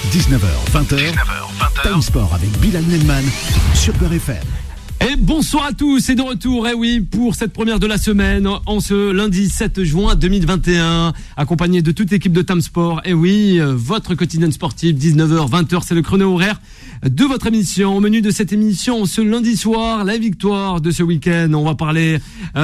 19h, 20h, Time Sport avec Bilal Nelman sur Beurre FM. Et bonsoir à tous, c'est de retour, pour cette première de la semaine, en ce lundi 7 juin 2021, accompagné de toute l'équipe de Time Sport. Votre quotidien sportif, 19h, 20h, c'est le chrono horaire de votre émission. Au menu de cette émission, ce lundi soir, la victoire de ce week-end. On va parler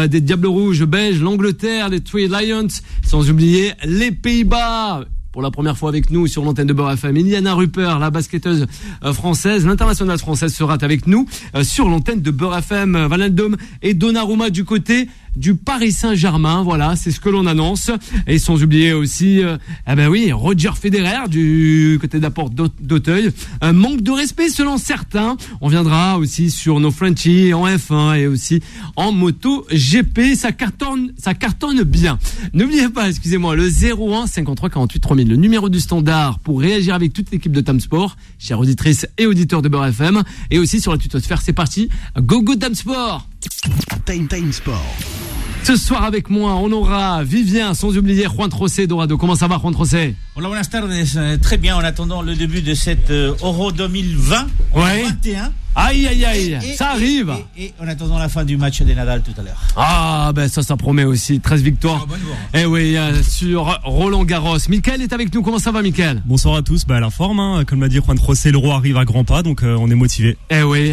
des Diables Rouges belges, l'Angleterre, les Three Lions, sans oublier les Pays-Bas. Pour la première fois avec nous sur l'antenne de Beurre FM, Iliana Rupert, la basketteuse française, l'internationale française sera avec nous sur l'antenne de Beurre FM. Wijnaldum et Donnarumma du côté du Paris Saint-Germain, voilà, c'est ce que l'on annonce. Et sans oublier aussi, Roger Federer du côté de la porte d'Auteuil. Un manque de respect selon certains. On viendra aussi sur nos Frenchies en F1 et aussi en moto GP. Ça cartonne bien. N'oubliez pas, excusez-moi, le 01 53 48 3000, le numéro du standard pour réagir avec toute l'équipe de Time Sport, chères auditrices et auditeurs de Beurre FM, et aussi sur la tutosphère. C'est parti, go Time Sport. Time Sport. Ce soir avec moi, on aura Vivien, sans oublier Juan Trocé Dorado. Comment ça va, Juan Trocé? Hola, buenas tardes. Très bien, en attendant le début de cette Euro 2020, 21. Aïe, ça arrive. Et en attendant la fin du match des Nadal tout à l'heure. Ah, ça promet aussi. 13 victoires. Sur Roland Garros. Mickaël est avec nous. Comment ça va, Mickaël? Bonsoir à tous. La forme, comme l'a dit Juan Trocé, l'Euro arrive à grands pas, donc on est motivé.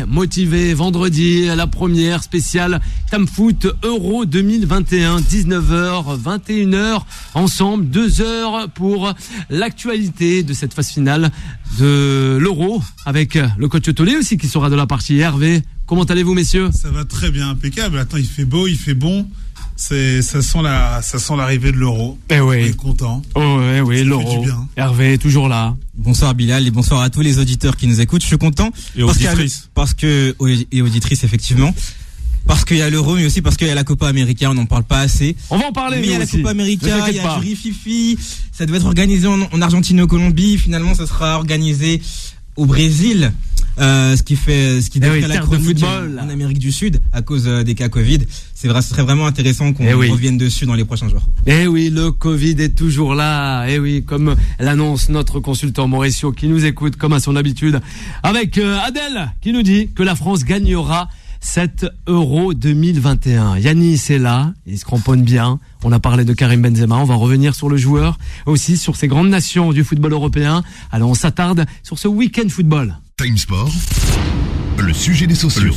Motivé. Vendredi, la première spéciale Tam Foot Euro 2021, 19h, 21h, ensemble, 2 heures pour l'actualité de cette phase finale de l'Euro, avec le coach Tolé aussi qui sera de la partie. Hervé, comment allez-vous, messieurs? Ça va très bien, impeccable. Attends, il fait beau, il fait bon. Ça sent l'arrivée de l'Euro. On est content. L'Euro. Hervé, toujours là. Bonsoir Bilal et bonsoir à tous les auditeurs qui nous écoutent. Je suis content. Et auditrices. Et auditrices, effectivement. Parce qu'il y a l'Euro, mais aussi parce qu'il y a la Copa América, on n'en parle pas assez. On va en parler, mais il y a la Copa América, il y a du Rififi, ça devait être organisé en Argentine et au Colombie, finalement ça sera organisé au Brésil, ce qui décrit la chronique en Amérique du Sud à cause des cas Covid. Ce serait vraiment intéressant qu'on revienne dessus dans les prochains jours. Le Covid est toujours là. Comme l'annonce notre consultant Mauricio qui nous écoute comme à son habitude, avec Adèle qui nous dit que la France gagnera cette Euro 2021. Yanis est là, il se cramponne bien. On a parlé de Karim Benzema, on va revenir sur le joueur, aussi sur ces grandes nations du football européen. Alors on s'attarde sur ce week-end football. Time Sport, le sujet des sociaux.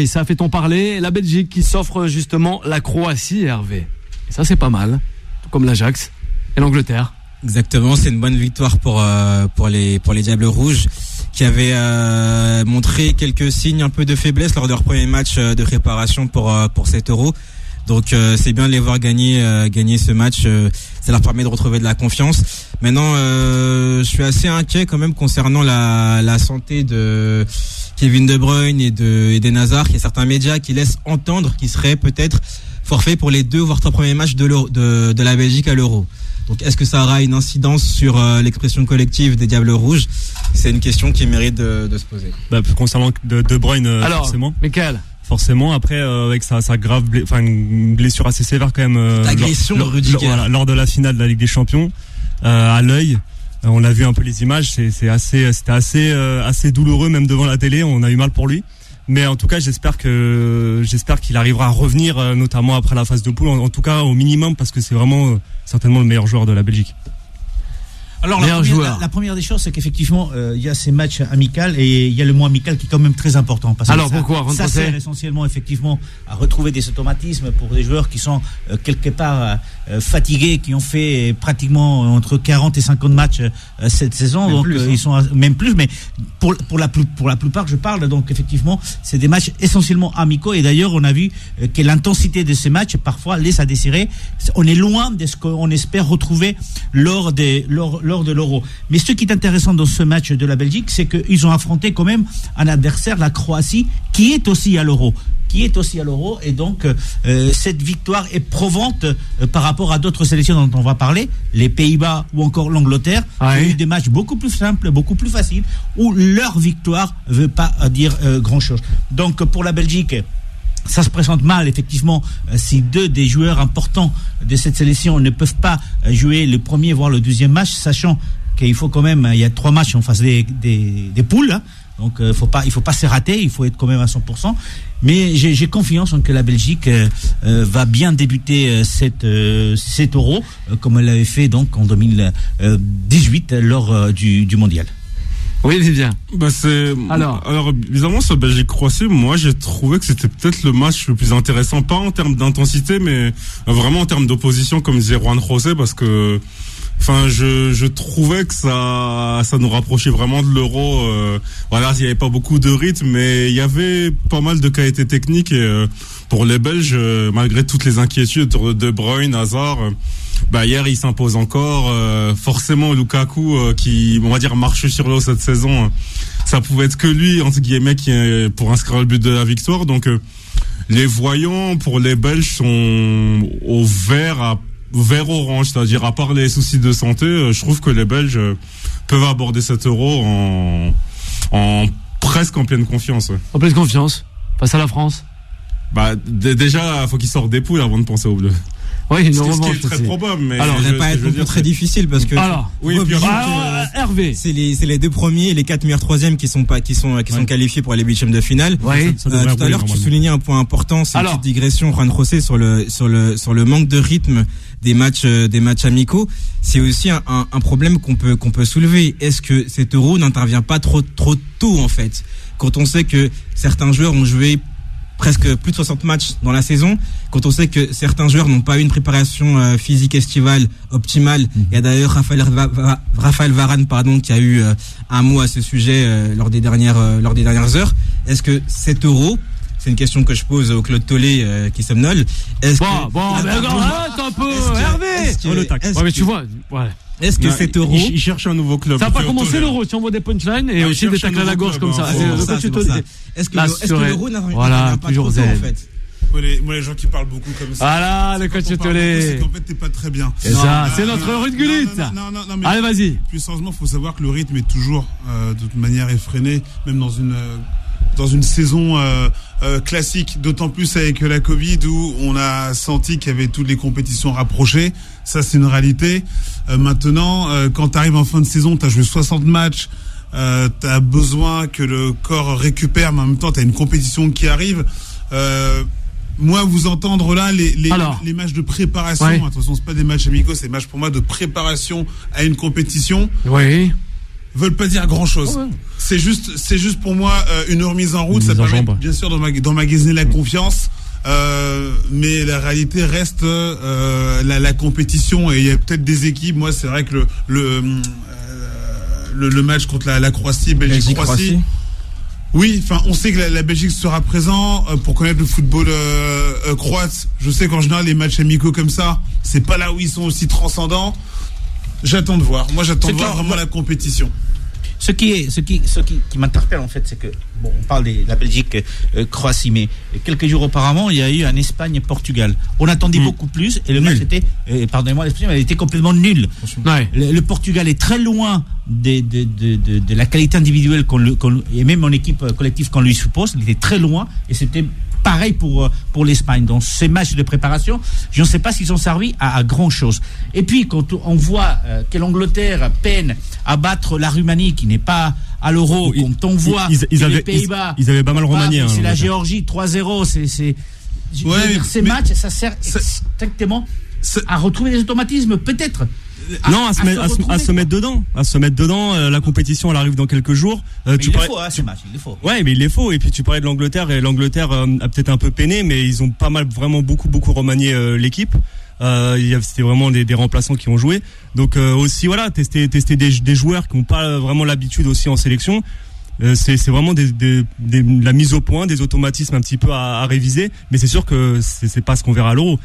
Ça a fait ton parler. La Belgique qui s'offre justement la Croatie, Hervé. Et ça c'est pas mal, tout comme l'Ajax et l'Angleterre. Exactement, c'est une bonne victoire pour les Diables Rouges, qui avaient montré quelques signes un peu de faiblesse lors de leur premier match de préparation pour cet Euro. Donc c'est bien de les voir gagner ce match. Ça leur permet de retrouver de la confiance. Maintenant, je suis assez inquiet quand même concernant la santé de Kevin De Bruyne et d'Eden Hazard. Il y a certains médias qui laissent entendre qu'ils seraient peut-être forfaits pour les 2 voire 3 premiers matchs de la Belgique à l'Euro. Donc, est-ce que ça aura une incidence sur l'expression collective des Diables Rouges? C'est une question qui mérite de se poser. Concernant De Bruyne, alors, forcément. Michael. Forcément, après, avec sa grave, une blessure assez sévère quand même. L'agression de Rudiger. Lors de la finale de la Ligue des Champions, à l'œil. On a vu un peu les images. C'était assez douloureux même devant la télé. On a eu mal pour lui. Mais en tout cas, j'espère qu'il arrivera à revenir, notamment après la phase de poule, en tout cas au minimum, parce que c'est vraiment certainement le meilleur joueur de la Belgique. Alors la première des choses, c'est qu'effectivement il y a ces matchs amicaux et il y a le mot amical qui est quand même très important. Parce que pourquoi ça sert essentiellement effectivement à retrouver des automatismes pour des joueurs qui sont quelque part fatigués, qui ont fait pratiquement entre 40 et 50 matchs cette saison. Donc ils sont même plus, mais pour la plupart je parle. Donc effectivement c'est des matchs essentiellement amicaux et d'ailleurs on a vu que l'intensité de ces matchs parfois laisse à désirer. On est loin de ce qu'on espère retrouver lors de l'Euro. Mais ce qui est intéressant dans ce match de la Belgique, c'est qu'ils ont affronté quand même un adversaire, la Croatie, qui est aussi à l'Euro. Et donc cette victoire est probante par rapport à d'autres sélections dont on va parler, les Pays-Bas ou encore l'Angleterre, qui ont eu des matchs beaucoup plus simples, beaucoup plus faciles, où leur victoire ne veut pas dire grand-chose. Donc pour la Belgique, ça se présente mal, effectivement, si 2 des joueurs importants de cette sélection ne peuvent pas jouer le premier voire le deuxième match, sachant qu'il faut quand même, il y a 3 matchs en phase des poules, hein. Donc il faut pas se rater, il faut être quand même à 100%. Mais j'ai confiance en que la Belgique va bien débuter cet Euro, comme elle l'avait fait donc en 2018 lors du mondial. Oui, Vivien. Alors bizarrement, sur Belgique-Croatie, moi j'ai trouvé que c'était peut-être le match le plus intéressant, pas en termes d'intensité, mais vraiment en termes d'opposition, comme disait Juan José, parce que je trouvais que ça nous rapprochait vraiment de l'Euro. Voilà, il y avait pas beaucoup de rythme, mais il y avait pas mal de qualité technique. Et pour les Belges, malgré toutes les inquiétudes de De Bruyne, Hazard, hier il s'impose encore. Forcément, Lukaku, qui, on va dire, marche sur l'eau cette saison, ça pouvait être que lui, entre guillemets, pour inscrire le but de la victoire. Donc, les voyants pour les Belges sont au vert-orange, c'est-à-dire à part les soucis de santé, je trouve que les Belges peuvent aborder cet Euro presque en pleine confiance. Ouais. En pleine confiance face à la France. Déjà, faut qu'ils sortent des poules avant de penser aux Bleus. Oui, ce qui est très probable, mais alors, ça va pas être très difficile parce que Hervé, c'est les 2 premiers et les 4 meilleurs troisièmes qui sont qualifiés pour les 8e de finale. Oui. Tout à l'heure, tu soulignais un point important, c'est une petite digression, Juan José, sur le manque de rythme des matchs amicaux. C'est aussi un problème qu'on peut soulever. Est-ce que cet Euro n'intervient pas trop tôt, en fait, quand on sait que certains joueurs ont joué presque plus de 60 matchs dans la saison, quand on sait que certains joueurs n'ont pas eu une préparation physique estivale optimale. Il y a d'ailleurs Raphaël Varane qui a eu un mot à ce sujet lors des dernières heures. Est-ce que cet Euro, c'est une question que je pose au Claude Tollet qui somnole, arrête un peu, Hervé. Mais tu vois, voilà. Est-ce que cet Euro, il cherche un nouveau club. Ça n'a pas commencé l'Euro, si on voit des punchlines et aussi des tacles à la gorge comme ça. Est-ce que l'Euro n'a pas trop tôt, en fait? Moi, les gens qui parlent beaucoup comme ça. Voilà, le coach Tollet. C'est qu'en fait, t'es pas très bien. C'est ça, c'est notre Ruud Gullit. Non, mais allez, vas-y. Plus sérieusement, faut savoir que le rythme est toujours, de toute manière, effréné, même dans une saison classique, d'autant plus avec la Covid où on a senti qu'il y avait toutes les compétitions rapprochées. Ça, c'est une réalité. Maintenant, quand tu arrives en fin de saison, tu as joué 60 matchs, tu as besoin que le corps récupère, mais en même temps, tu as une compétition qui arrive. Moi, vous entendre là, les matchs de préparation, attention, c'est pas des matchs amicaux, c'est des matchs pour moi de préparation à une compétition. Oui. Veulent pas dire grand chose. Ouais. C'est juste pour moi une remise en route. Ça permet bien sûr d'emmagasiner la confiance, mais la réalité reste la compétition. Et il y a peut-être des équipes. Moi, c'est vrai que le match contre la Croatie, Belgique-Croatie. Oui, enfin, on sait que la Belgique sera présent pour connaître le football croate. Je sais qu'en général, les matchs amicaux comme ça, c'est pas là où ils sont aussi transcendants. J'attends de voir. Moi, j'attends de voir vraiment la compétition. Ce qui m'interpelle en fait, c'est que on parle de la Belgique, Croatie, mais quelques jours auparavant, il y a eu un Espagne-Portugal. On attendait beaucoup plus et le match était, pardonnez-moi l'expression, mais il était complètement nul. Ouais. Le Portugal est très loin de la qualité individuelle et même en équipe collective qu'on lui suppose. Il était très loin et c'était pareil pour l'Espagne. Donc ces matchs de préparation, je ne sais pas s'ils ont servi à grand chose. Et puis quand on voit que l'Angleterre peine à battre la Roumanie qui n'est pas à l'Euro, quand on voit les Pays-Bas, ils avaient pas mal remanié. C'est la Géorgie 3-0. Ces matchs, ça sert exactement à retrouver des automatismes, peut-être. À se mettre dedans. La compétition, elle arrive dans quelques jours. Il est faux, ce match. Il est faux. Ouais, mais il est faux. Et puis tu parlais de l'Angleterre, et l'Angleterre a peut-être un peu peiné, mais ils ont pas mal, vraiment beaucoup remanié l'équipe. C'était vraiment des remplaçants qui ont joué. Donc aussi, voilà, tester des joueurs qui n'ont pas vraiment l'habitude aussi en sélection. C'est vraiment de la mise au point, des automatismes un petit peu à réviser. Mais c'est sûr que c'est pas ce qu'on verra à l'Euro.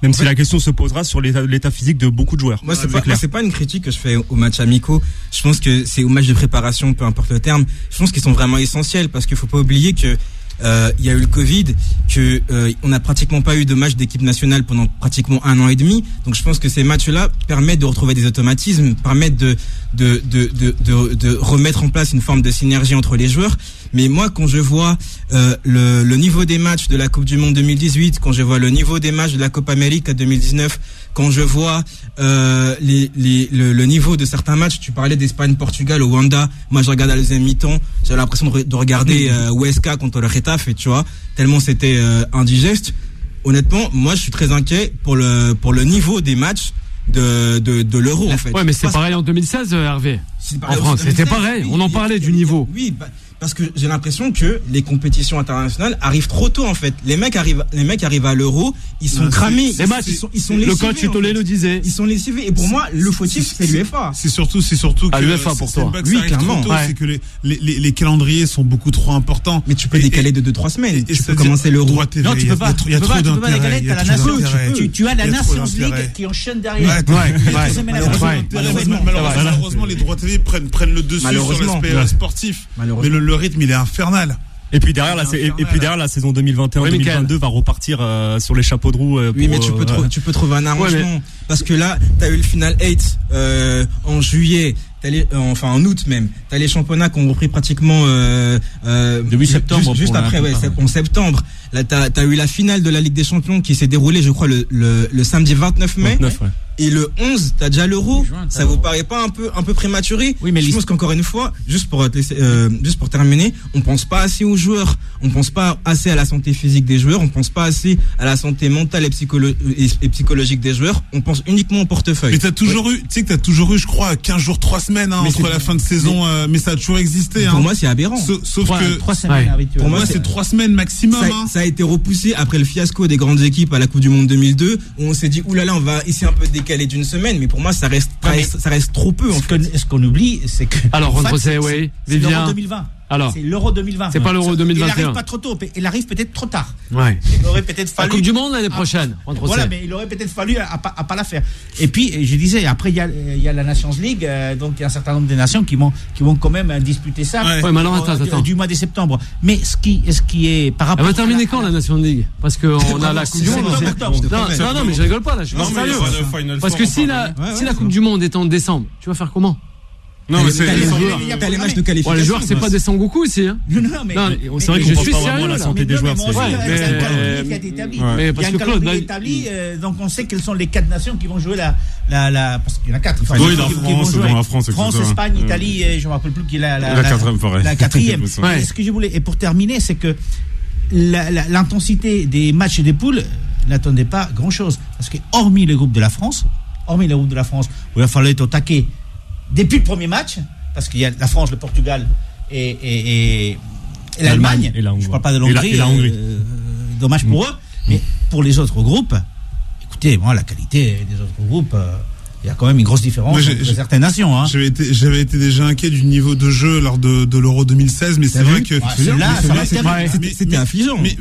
Même si la question se posera sur l'état physique de beaucoup de joueurs. Moi, c'est pas une critique que je fais aux matchs amicaux. Je pense que c'est aux matchs de préparation, peu importe le terme. Je pense qu'ils sont vraiment essentiels parce qu'il faut pas oublier que il y a eu le Covid, que on n'a pratiquement pas eu de match d'équipe nationale pendant pratiquement 1 an et demi. Donc je pense que ces matchs-là permettent de retrouver des automatismes, permettent de remettre en place une forme de synergie entre les joueurs. Mais moi, quand je vois le niveau des matchs de la Coupe du Monde 2018, quand je vois le niveau des matchs de la Copa América 2019, quand je vois le niveau de certains matchs, tu parlais d'Espagne-Portugal au Wanda, moi je regarde à la deuxième mi-temps, j'ai l'impression de regarder Huesca contre le Getafe, tu vois, tellement c'était indigeste. Honnêtement, moi je suis très inquiet pour le niveau des matchs de l'Euro en fait. Ouais, mais c'est pareil en 2016, Hervé. En France, c'était pareil. On en parlait du niveau. Oui, parce que j'ai l'impression que les compétitions internationales arrivent trop tôt en fait. Les mecs arrivent à l'Euro, ils sont cramés. Les matchs, ils sont lessivés. Le coach Utolé le disait. Ils sont lessivés. Et pour moi, le fautif, c'est l'UEFA. C'est surtout que l'UEFA pour toi. Oui, clairement. C'est que les calendriers sont beaucoup trop importants. Mais tu peux décaler de 2-3 semaines. Tu peux commencer l'Euro. Non, tu peux pas. Tu peux pas décaler. T'as la Nations. Tu as la Nations League qui enchaîne derrière. Malheureusement, les droits TV prennent le dessus sur l'aspect sportif. Mais le rythme, il est infernal. Et puis derrière la saison 2021-2022 va repartir sur les chapeaux de roue. Oui, mais tu peux trouver un arrangement parce que là, t'as eu le Final 8 en juillet. En août même, t'as les championnats qui ont repris pratiquement début septembre, juste après, en septembre. Là, t'as eu la finale de la Ligue des Champions qui s'est déroulée, je crois, le samedi 29 mai. 29, ouais. Et le 11, t'as déjà l'Euro. Ça vous paraît pas un peu prématuré? Oui, mais je pense qu'encore une fois, juste pour terminer, on pense pas assez aux joueurs. On pense pas assez à la santé physique des joueurs. On pense pas assez à la santé mentale et psychologique des joueurs. On pense uniquement au portefeuille. Mais t'as toujours eu, je crois, 15 jours, 3 semaines, entre la fin de saison, mais ça a toujours existé, Pour moi, c'est aberrant. Sauf que 3 semaines. Pour moi, c'est 3 semaines maximum. Ça a été repoussé après le fiasco des grandes équipes à la Coupe du Monde 2002, où on s'est dit, oulala, on va essayer un peu de décaler d'une semaine, mais pour moi, ça reste trop peu, en fait. Ce qu'on oublie, c'est que. Alors, c'est l'Euro 2020. Alors, c'est l'Euro 2020. C'est pas l'Euro 2021. Il arrive pas trop tôt. Il arrive peut-être trop tard. Ouais. Il aurait peut-être fallu. La Coupe du Monde l'année prochaine. Voilà, mais il aurait peut-être fallu à pas la faire. Et puis, je disais, après, il y a la Nations League, donc il y a un certain nombre de nations qui vont quand même disputer ça. Ouais, mais alors, attends. Du mois de septembre. Mais ce qui est par rapport. Elle va terminer quand la Nations League? Parce qu'on a la Coupe du Monde. Non, mais je rigole pas là. Je suis sérieux. Parce que si la Coupe du Monde est en décembre, tu vas faire comment? Non, mais t'as les matchs de qualification. Les joueurs, c'est pas des Sangoku aussi, hein. Non, mais c'est vrai que je suis pas vraiment la santé des joueurs. Mais parce que Claude, établi, donc on sait quelles sont les 4 nations qui vont jouer parce qu'il y en a 4. Oui, dans la France, France, Espagne, Italie, et je me rappelle plus qui est la quatrième. Ce que je voulais, et pour terminer, c'est que l'intensité des matchs des poules n'attendait pas grand chose. Parce que hormis le groupe de la France, où il va falloir être au taquet depuis le premier match, parce qu'il y a la France, le Portugal et l'Allemagne. Je ne parle pas de l'Hongrie. Dommage pour eux. Mais pour les autres groupes, écoutez, la qualité des autres groupes, il y a quand même une grosse différence entre certaines nations. Hein. J'avais été déjà inquiet du niveau de jeu lors de l'Euro 2016, mais c'est vrai que c'était affligeant. Mais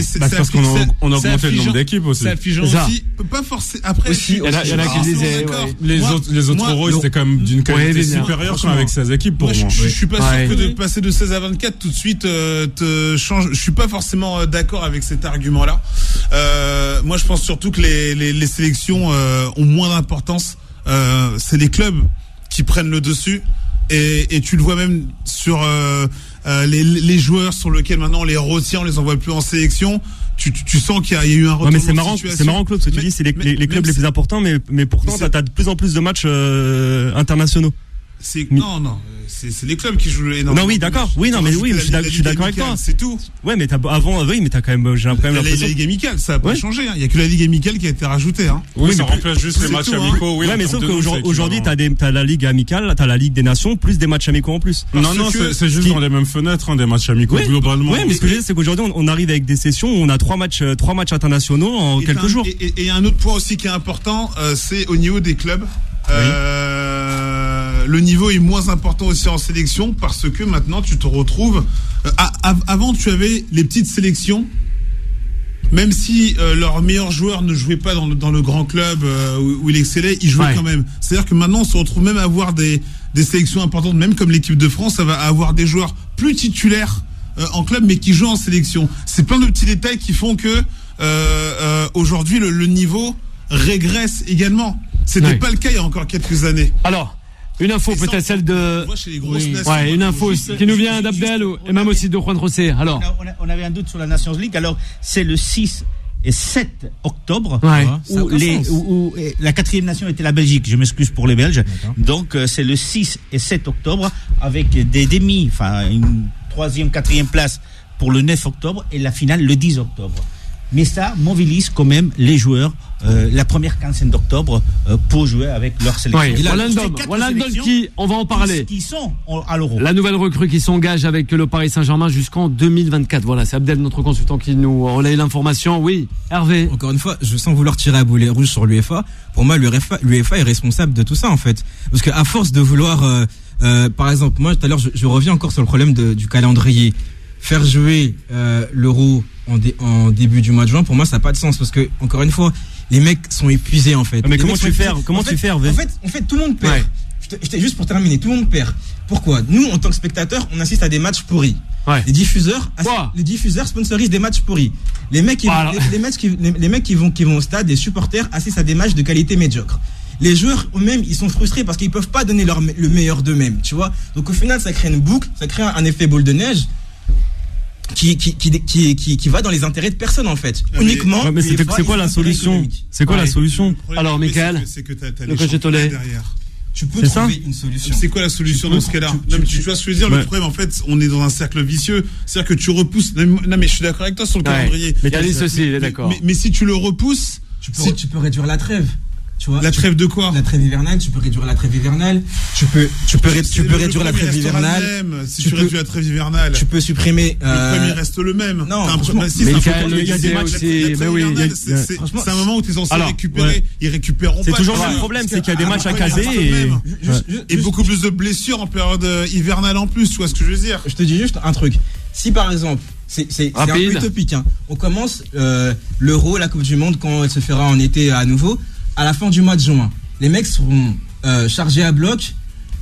c'est parce qu'on a augmenté le nombre d'équipes aussi. C'est affligeant aussi. Pas forcément. Après, il y en a qui disaient les autres euros, c'était quand même d'une qualité supérieure avec 16 équipes pour moi. Je suis pas sûr que de passer de 16 à 24 tout de suite te change. Je suis pas forcément d'accord avec cet argument-là. Moi, je pense surtout que les sélections ont moins d'importance. C'est les clubs qui prennent le dessus et tu le vois même sur les joueurs sur lesquels maintenant on les retient, on les envoie plus en sélection. Tu sens qu'il y a eu un retour. Mais c'est marrant Claude, ce que tu dis, c'est les clubs les plus importants, mais pourtant t'as de plus en plus de matchs internationaux. Non, c'est les clubs qui jouent énormément. Non, oui, d'accord. Oui, non, mais oui, je suis d'accord avec toi. C'est tout. Ouais, mais t'as quand même, j'ai quand même l'impression. La Ligue amicale, ça a pas changé. Il y a que la Ligue amicale qui a été rajoutée. Oui, ça remplace juste les matchs amicaux. Ouais, mais sauf qu'aujourd'hui, t'as la Ligue amicale, t'as la Ligue des Nations, plus des matchs amicaux en plus. Non, c'est juste dans les mêmes fenêtres, des matchs amicaux globalement. Oui, mais ce que je veux dire, c'est qu'aujourd'hui, on arrive avec des sessions où on a 3 matchs internationaux en quelques jours. Et il y a un autre point aussi qui est important, c'est au niveau des clubs. Le niveau est moins important aussi en sélection parce que maintenant tu te retrouves. Avant, tu avais les petites sélections, même si leurs meilleurs joueurs ne jouaient pas dans le grand club où il excellait, ils jouaient quand même. C'est-à-dire que maintenant, on se retrouve même à avoir des sélections importantes, même comme l'équipe de France, ça va avoir des joueurs plus titulaires en club, mais qui jouent en sélection. C'est plein de petits détails qui font que aujourd'hui le niveau régresse également. C'était pas le cas il y a encore quelques années. Alors, Une info, peut-être celle de. Ouais, une info qui nous vient d'Abdel et même aussi de Juan José. Alors. On avait un doute sur la Nations League. Alors, c'est le 6 et 7 octobre où la 4e nation était la Belgique. Je m'excuse pour les Belges. D'accord. Donc, c'est le 6 et 7 octobre avec des demi, enfin, une 3e, 4e place pour le 9 octobre et la finale le 10 octobre. Mais ça mobilise quand même les joueurs la première quinzaine d'octobre pour jouer avec leur sélection. Oui, Wijnaldum qui, on va en parler. Qui sont à l'Euro. La nouvelle recrue qui s'engage avec le Paris Saint-Germain jusqu'en 2024. Voilà, c'est Abdel, notre consultant, qui nous relaye l'information. Oui, Hervé. Encore une fois, je sens vouloir tirer à boulet rouge sur l'UEFA. Pour moi, l'UEFA est responsable de tout ça, en fait. Parce qu'à force de vouloir, par exemple, moi, tout à l'heure, je reviens encore sur le problème du calendrier. Faire jouer l'Euro en début du mois de juin, pour moi, ça n'a pas de sens. Parce que, encore une fois, les mecs sont épuisés, en fait. Mais comment tu fais, Hervé ? En fait, tout le monde perd. Ouais. Juste pour terminer, tout le monde perd. Pourquoi ? Nous, en tant que spectateurs, on assiste à des matchs pourris. Ouais. Les diffuseurs sponsorisent des matchs pourris. Les mecs qui vont au stade, les supporters assistent à des matchs de qualité médiocre. Les joueurs eux-mêmes, ils sont frustrés parce qu'ils peuvent pas donner le meilleur d'eux-mêmes, tu vois. Donc au final, ça crée une boucle, ça crée un effet boule de neige qui va dans les intérêts de personne, en fait. Uniquement. Mais c'est quoi la solution ? C'est quoi la solution ? Alors, Michael, c'est que t'as le coach Tollet derrière. Tu peux trouver une solution. C'est quoi la solution dans ce cas-là ? Tu vois ce que je veux dire ? Le problème, en fait, on est dans un cercle vicieux. C'est-à-dire que tu repousses. Non, mais je suis d'accord avec toi sur le calendrier. Mais Yanis aussi, il est d'accord. Mais si tu le repousses, tu peux réduire la trêve. Tu vois, la trêve de quoi ? La trêve hivernale, tu peux réduire la trêve hivernale. Tu peux réduire la trêve hivernale. Si tu réduis la trêve hivernale, tu peux supprimer. Le premier reste le même. Non, il y a des matchs. C'est un moment où tu es censé récupérer. Ils récupéreront pas. C'est toujours le même problème, c'est qu'il y a des matchs à caser et beaucoup plus de blessures en période hivernale en plus. Tu vois ce que je veux dire ? Je te dis juste un truc. Si par exemple, c'est un peu utopique, hein. On commence l'Euro, la Coupe du Monde quand elle se fera en été à nouveau. À la fin du mois de juin, les mecs seront chargés à bloc.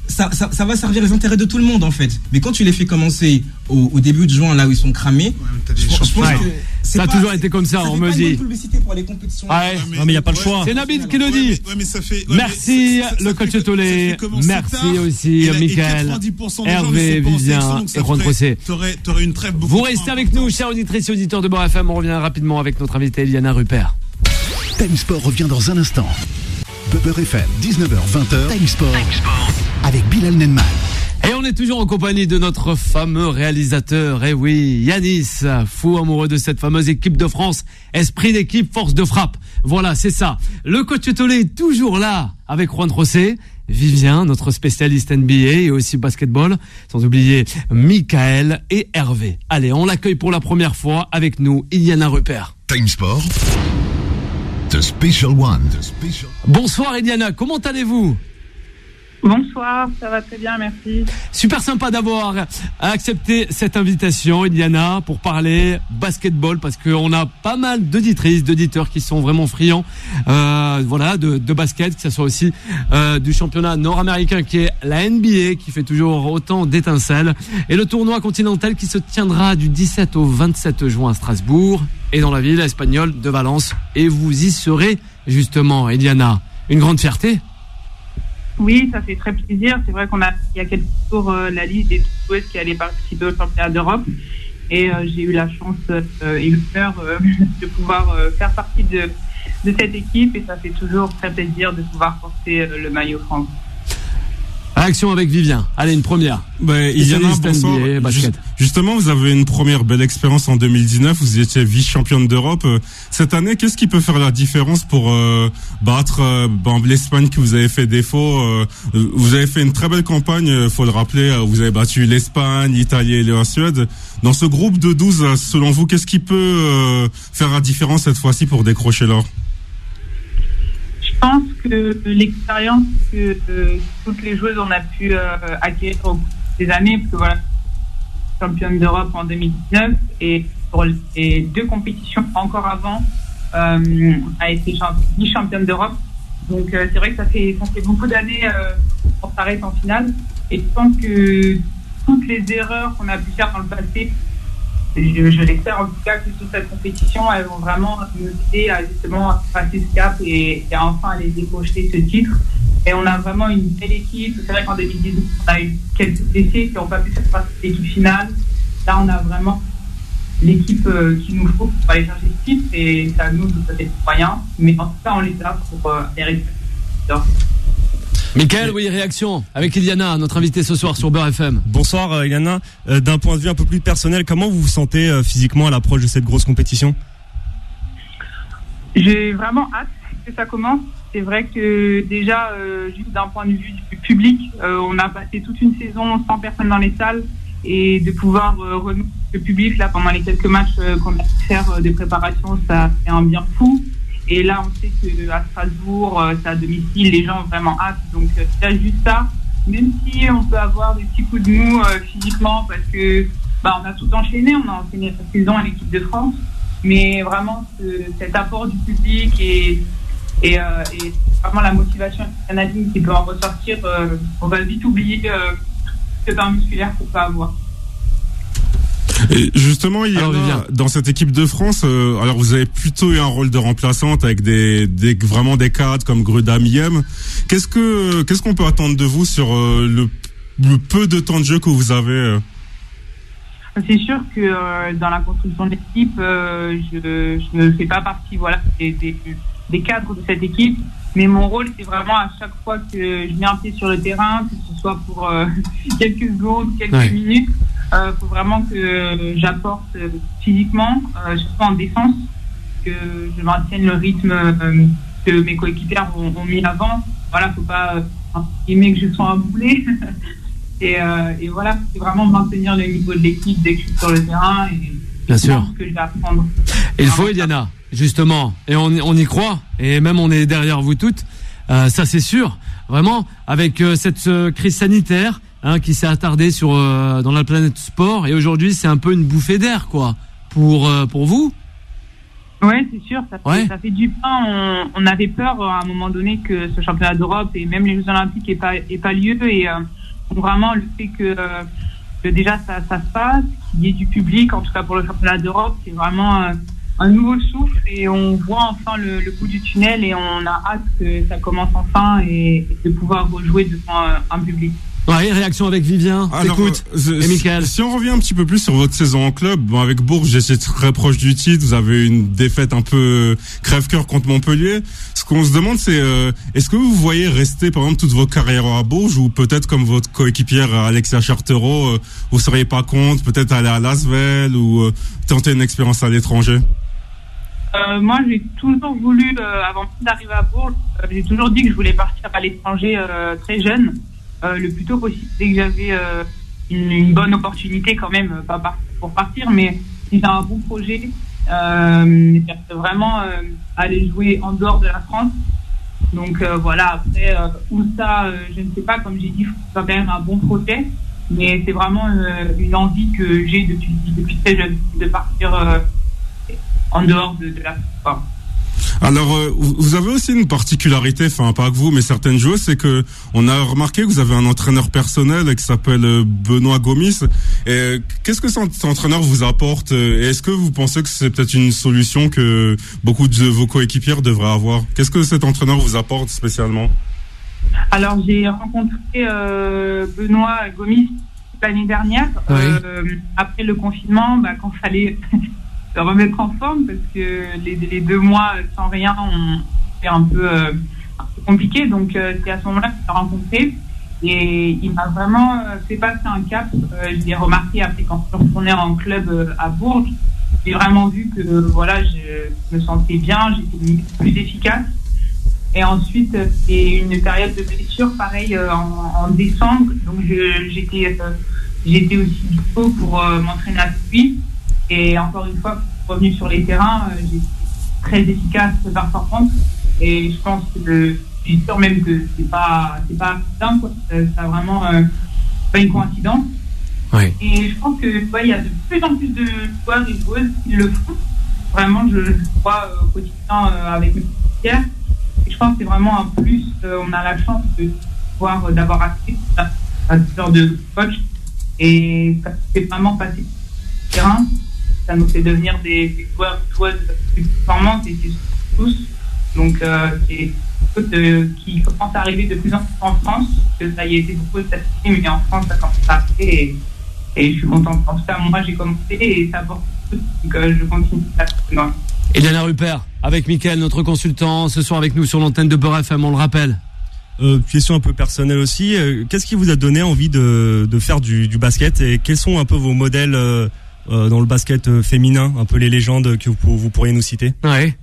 Ça va servir les intérêts de tout le monde, en fait. Mais quand tu les fais commencer au début de juin, là où ils sont cramés, je pense que ça a toujours été comme ça, on me dit. C'est pas une bonne publicité pour les compétitions. Non, mais il n'y a pas le choix. C'est Nabil qui le dit. Merci, le coach Tollet. Merci aussi, Michael, Hervé, Vivien et Juan José. T'aurais une trêve beaucoup. Vous restez avec nous, chers auditrices et auditeurs de Beurre FM. On revient rapidement avec notre invité Eliana Rupert. Time Sport revient dans un instant. Beurre FM, 19h-20h. Time Sport avec Bilal Nenman. Et on est toujours en compagnie de notre fameux réalisateur, eh oui, Yanis, fou amoureux de cette fameuse équipe de France, esprit d'équipe, force de frappe. Voilà, c'est ça. Le coach Tollet est toujours là avec Juan José, Vivien, notre spécialiste NBA et aussi basketball, sans oublier Michael et Hervé. Allez, on l'accueille pour la première fois avec nous, Eliana Rupert. Time Sport. The Special One. Bonsoir Eliana, comment allez-vous ? Bonsoir, ça va très bien, merci. Super sympa d'avoir accepté cette invitation, Eliana, pour parler basketball, parce qu'on a pas mal d'auditrices, d'auditeurs qui sont vraiment friands de basket, que ce soit aussi du championnat nord-américain qui est la NBA, qui fait toujours autant d'étincelles, et le tournoi continental qui se tiendra du 17 au 27 juin à Strasbourg, et dans la ville espagnole de Valence. Et vous y serez justement, Eliana. Une grande fierté ? Oui, ça fait très plaisir. C'est vrai il y a quelques jours, la liste des joueuses qui allaient participer au championnat d'Europe. Et j'ai eu la chance et l'honneur de pouvoir faire partie de cette équipe. Et ça fait toujours très plaisir de pouvoir porter le maillot France. Réaction avec Vivien. Allez, une première. Iliana, bonsoir. Justement, vous avez une première belle expérience en 2019. Vous étiez vice-championne d'Europe. Cette année, qu'est-ce qui peut faire la différence pour battre l'Espagne qui vous avez fait défaut Vous avez fait une très belle campagne, faut le rappeler. Vous avez battu l'Espagne, l'Italie et la Suède. Dans ce groupe de 12, selon vous, qu'est-ce qui peut faire la différence cette fois-ci pour décrocher l'or ? Je pense que l'expérience que toutes les joueuses on a pu acquérir au cours des années, parce que voilà, championne d'Europe en 2019 et pour les deux compétitions encore avant, a été vice-championne d'Europe. Donc c'est vrai que ça fait beaucoup d'années qu'on s'arrête en finale. Et je pense que toutes les erreurs qu'on a pu faire dans le passé, je l'espère en tout cas que sur cette compétition, elles vont vraiment nous aider à justement passer ce cap et à enfin aller décrocher ce titre. Et on a vraiment une belle équipe. C'est vrai qu'en 2018, on a eu quelques blessés qui n'ont pas pu faire partie de l'équipe finale. Là, on a vraiment l'équipe qu'il nous faut pour aller chercher ce titre. Et c'est à nous de donner des moyens. Mais en tout cas, on les a pour les récupérer. Mickaël, oui, réaction avec Iliana, notre invitée ce soir sur Beurre FM. Bonsoir Iliana. D'un point de vue un peu plus personnel, comment vous vous sentez physiquement à l'approche de cette grosse compétition ? J'ai vraiment hâte que ça commence. C'est vrai que déjà, juste d'un point de vue du public, on a passé toute une saison sans personne dans les salles et de pouvoir renouer le public là pendant les quelques matchs qu'on a pu faire de préparation, ça fait un bien fou. Et là, on sait qu'à Strasbourg, c'est à domicile, les gens ont vraiment hâte. Donc, c'est juste ça. Même si on peut avoir des petits coups de mou physiquement, parce que on a tout enchaîné. On a enchaîné la saison à l'équipe de France. Mais vraiment, cet apport du public et vraiment la motivation canadienne qui peut en ressortir, on va vite oublier ce temps musculaire qu'on peut avoir. Et justement, dans cette équipe de France, alors vous avez plutôt eu un rôle de remplaçante avec vraiment des cadres comme Gruda, Miem. Qu'est-ce qu'on peut attendre de vous sur le peu de temps de jeu que vous avez? C'est sûr que dans la construction de l'équipe, je ne fais pas partie des cadres de cette équipe, mais mon rôle, c'est vraiment à chaque fois que je mets un pied sur le terrain, que ce soit pour quelques secondes, quelques minutes, faut vraiment que j'apporte physiquement, surtout en défense, que je maintienne le rythme que mes coéquipiers ont mis avant. Voilà, faut pas aimer que je sois un boulet. Et voilà, c'est vraiment maintenir le niveau de l'équipe dès que je suis sur le terrain. Et bien sûr. Ce que je vais apprendre. Et il faut, Iliana, justement, et on y croit, et même on est derrière vous toutes, ça c'est sûr. Vraiment, avec cette crise sanitaire qui s'est attardée dans la planète sport, et aujourd'hui c'est un peu une bouffée d'air, quoi, pour vous. Ouais, c'est sûr, ça fait du bien. On avait peur à un moment donné que ce championnat d'Europe et même les Jeux Olympiques aient pas lieu, et vraiment le fait que déjà ça se passe, qu'il y ait du public, en tout cas pour le championnat d'Europe, c'est vraiment un nouveau souffle, et on voit enfin le bout du tunnel, et on a hâte que ça commence enfin et de pouvoir rejouer devant un public. Ouais, réaction avec Vivien, t'écoutes, et Mickaël. Si on revient un petit peu plus sur votre saison en club, avec Bourges, j'étais très proche du titre, vous avez eu une défaite un peu crève-cœur contre Montpellier. Ce qu'on se demande, c'est est-ce que vous voyez rester par exemple toute votre carrière à Bourges, ou peut-être comme votre coéquipière Alexia Chartero, vous seriez pas contre, peut-être aller à Lasvel ou tenter une expérience à l'étranger? Moi, j'ai toujours voulu, avant d'arriver à Bourges, j'ai toujours dit que je voulais partir à l'étranger très jeune. Le plus tôt possible, dès que j'avais une bonne opportunité, quand même, pas pour partir, mais si j'ai un bon projet, vraiment aller jouer en dehors de la France. Donc voilà, après, où ça, je ne sais pas, comme j'ai dit, il faut que ce soit quand même un bon projet, mais c'est vraiment une envie que j'ai depuis très jeune, de partir en dehors de la France. Alors, vous avez aussi une particularité, enfin pas que vous, mais certaines joueuses, c'est que on a remarqué que vous avez un entraîneur personnel qui s'appelle Benoît Gomis. Et qu'est-ce que cet entraîneur vous apporte? Et est-ce que vous pensez que c'est peut-être une solution que beaucoup de vos coéquipières devraient avoir? Qu'est-ce que cet entraîneur vous apporte spécialement? Alors, j'ai rencontré Benoît Gomis l'année dernière, après le confinement, quand fallait se remettre en forme, parce que les 2 mois sans rien ont été un peu compliqué. Donc c'est à ce moment-là que je l'ai rencontré, et il m'a vraiment fait passer un cap. Je l'ai remarqué après quand je suis retournée en club à Bourges. J'ai vraiment vu que je me sentais bien, j'étais plus efficace. Et ensuite, c'est une période de blessure, pareil, en décembre. Donc j'étais aussi dispo pour m'entraîner à Suisse. Et encore une fois, revenu sur les terrains, j'ai très efficace, très performante. Et je pense que je suis sûr même que c'est pas dingue, quoi. Ça vraiment pas une coïncidence. Oui. Et je pense que il y a de plus en plus de joueurs et joueuses qui le font. Vraiment, je le vois au quotidien avec mes coéquipières. Et je pense que c'est vraiment un plus. On a la chance d'avoir accès à ce genre de coach. Et ça fait vraiment passer le terrain. Ça nous fait devenir des joueurs, joueuses plus performantes, et c'est tous. Donc, c'est qui commence à arriver de plus en plus en France, parce que ça y a été beaucoup de statistiques, mais en France, ça commence à arriver et je suis contente. En tout cas, moi, j'ai commencé et ça apporte tout, donc je continue à faire. Eliana Rupert, avec Mickaël, notre consultant, ce soir avec nous sur l'antenne de Beurre FM, on le rappelle. Question un peu personnelle aussi, qu'est-ce qui vous a donné envie de faire du basket et quels sont un peu vos modèles dans le basket féminin, un peu les légendes que vous pourriez nous citer? Ouais.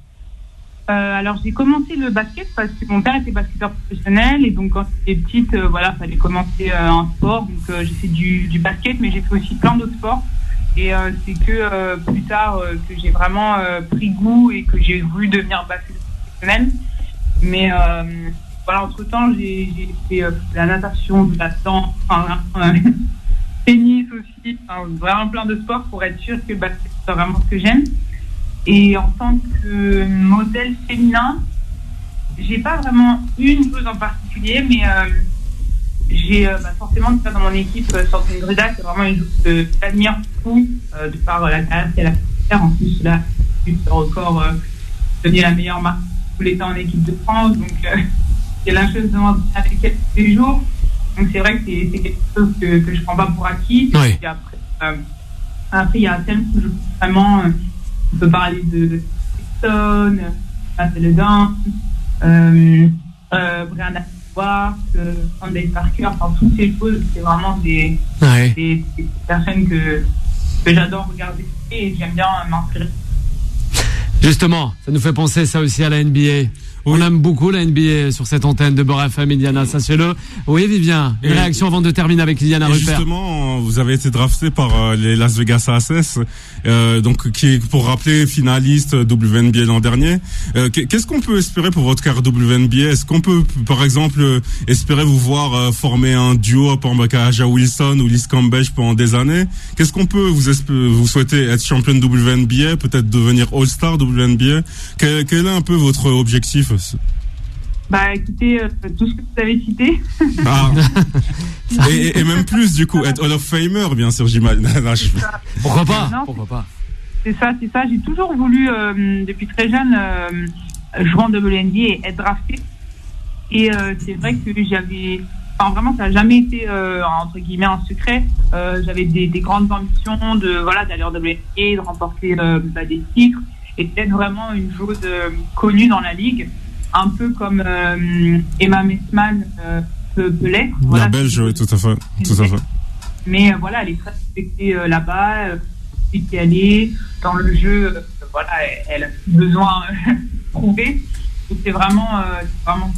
Alors j'ai commencé le basket parce que mon père était basketteur professionnel et donc quand j'étais petite, fallait commencer un sport. Donc j'ai fait du basket, mais j'ai fait aussi plein d'autres sports. Et c'est que plus tard que j'ai vraiment pris goût et que j'ai voulu devenir basketteur professionnel. Mais entre-temps, j'ai fait de la natation, de la danse, tennis aussi, vraiment plein de sports pour être sûr que le basket c'est vraiment ce que j'aime. Et en tant que modèle féminin, j'ai pas vraiment une chose en particulier, mais j'ai forcément dans mon équipe Sandrine Gruda, c'est vraiment une joueuse que j'admire beaucoup de par la carrière qu'elle a fait. En plus, là, le record devenir la meilleure marque tous les temps en équipe de France, donc c'est la chose de m'entraîner avec elle tous les jours. Donc c'est vrai que c'est quelque chose que je prends pas pour acquis. Oui. Et après il y a un thème où je trouve vraiment. On peut parler de Stone, Atteledin, Brianna Ward, Andy Parker, toutes ces choses, c'est vraiment des personnes que j'adore regarder et j'aime bien m'inspirer. Justement, ça nous fait penser ça aussi à la NBA. On aime beaucoup la NBA sur cette antenne de Beurre FM, Iliana, sachez-le. Oui, Vivien, une réaction avant de terminer avec Iliana Rupert. Justement, vous avez été drafté par les Las Vegas Aces, donc qui est, pour rappeler, finaliste WNBA l'an dernier. Qu'est-ce qu'on peut espérer pour votre carrière WNBA? Est-ce qu'on peut, par exemple, espérer vous voir former un duo par exemple, avec Aja Wilson ou Liz Campbell pendant des années? Qu'est-ce qu'on peut vous souhaiter? Être championne WNBA, peut-être devenir All-Star WNBA? Quel est un peu votre objectif? Écoutez, tout ce que vous avez cité. Et même plus du coup, être Hall of Famer, bien sûr, j'imagine. Pourquoi pas? Non, pourquoi pas? C'est ça. J'ai toujours voulu, depuis très jeune, jouer en WNBA et être drafté. Et c'est vrai que j'avais... vraiment, ça n'a jamais été, entre guillemets, un secret. J'avais des grandes ambitions d'aller en WNBA, de remporter des titres et d'être vraiment une joueuse connue dans la ligue. Un peu comme Emma Messman peut l'être. La Belge, oui, tout à fait. Mais elle est très respectée là-bas. Puis qu'elle est dans le jeu, elle a besoin de prouver. Donc c'est vraiment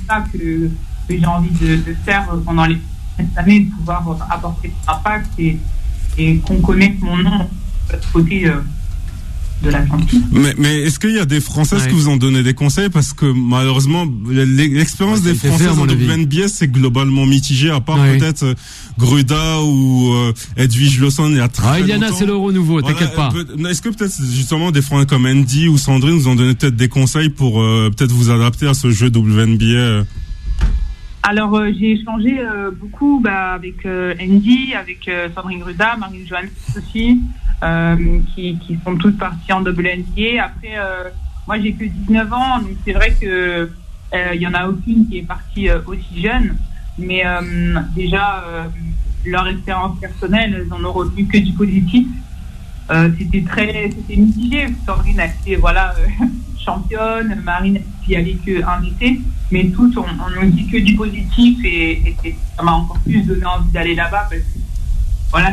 ça que j'ai envie de faire pendant les années, de pouvoir apporter un impact et qu'on connaisse mon nom de l'autre côté de l'Atlantique. Mais est-ce qu'il y a des Françaises qui vous ont donné des conseils? Parce que malheureusement, l'expérience des Françaises en WNBA, c'est globalement mitigé, à part peut-être Gruda ou Edwige Lawson il y a très longtemps. Iliana, c'est le renouveau, t'inquiète pas. Est-ce que peut-être justement des Français comme Andy ou Sandrine vous ont donné peut-être des conseils pour peut-être vous adapter à ce jeu WNBA? Alors j'ai échangé beaucoup avec Andy, avec Sandrine Gruda, Marine Johannes aussi. Qui sont toutes parties en WNBA. Après, moi j'ai que 19 ans, donc c'est vrai que il y en a aucune qui est partie aussi jeune, mais déjà leur expérience personnelle, elles en ont retenu que du positif. C'était mitigé. Sandrine a été championne, Marine n'a allé qu'un été, mais toutes on dit que du positif et ça m'a encore plus donné envie d'aller là-bas parce que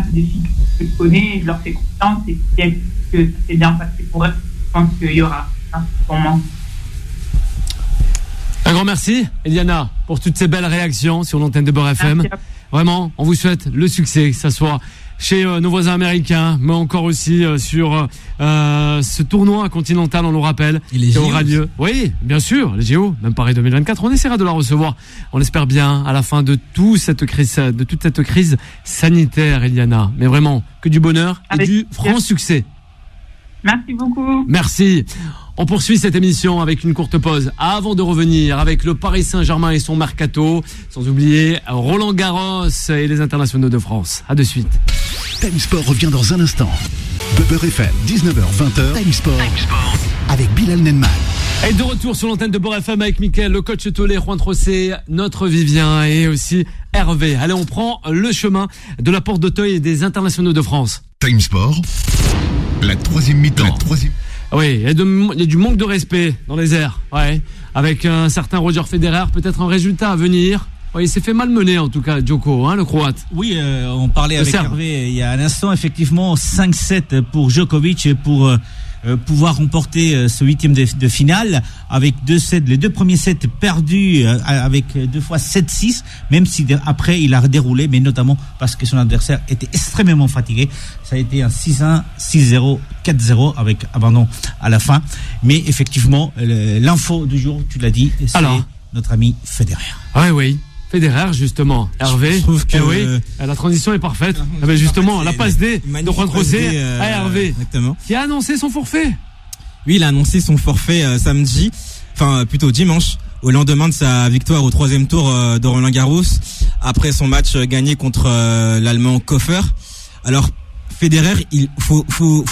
c'est des filles que je connais, je leur fais confiance et que ça s'est bien passé pour elles. Je pense qu'il y aura un moment. Un grand merci, Eliana, pour toutes ces belles réactions sur l'antenne de Beurre FM. Vraiment, on vous souhaite le succès, que ça soit chez nos voisins américains, mais encore aussi sur ce tournoi continental, on nous rappelle, qui aura lieu. Oui, bien sûr, les JO, même Paris 2024, on essaiera de la recevoir. On espère bien à la fin de toute cette crise sanitaire, Eliana. Mais vraiment, que du bonheur et du franc succès. Merci beaucoup. Merci. On poursuit cette émission avec une courte pause avant de revenir avec le Paris Saint-Germain et son mercato, sans oublier Roland Garros et les internationaux de France. À de suite. Time Sport revient dans un instant. Beurre FM, 19h-20h. Time Sport avec Bilal Nenman. Et de retour sur l'antenne de Beurre FM avec Mickaël, le coach Tolé, Juan Trossé, notre Vivien et aussi Hervé. Allez, on prend le chemin de la porte d'Auteuil et des internationaux de France. Time Sport, la troisième mi-temps. Oui, il y a du manque de respect dans les airs. Ouais, avec un certain Roger Federer, peut-être un résultat à venir. Oui, il s'est fait malmener en tout cas, Djoko, le Croate. Oui, on parlait avec Hervé il y a un instant, effectivement, 5-7 pour Djokovic pour pouvoir remporter ce 8e de finale avec 2-7, les deux premiers sets perdus avec 2 fois 7-6, même si après il a déroulé, mais notamment parce que son adversaire était extrêmement fatigué. Ça a été un 6-1, 6-0, 4-0 avec abandon à la fin. Mais effectivement, l'info du jour, tu l'as dit, c'est notre ami Federer. Oui. Federer, justement. Hervé. Je trouve que la transition est parfaite. Justement, la passe D de Juan Trossé à Hervé. Exactement. Qui a annoncé son forfait. Oui, il a annoncé son forfait samedi, enfin plutôt dimanche, au lendemain de sa victoire au 3e tour de Roland-Garros, après son match gagné contre l'Allemand Kofer. Alors, Federer, il faut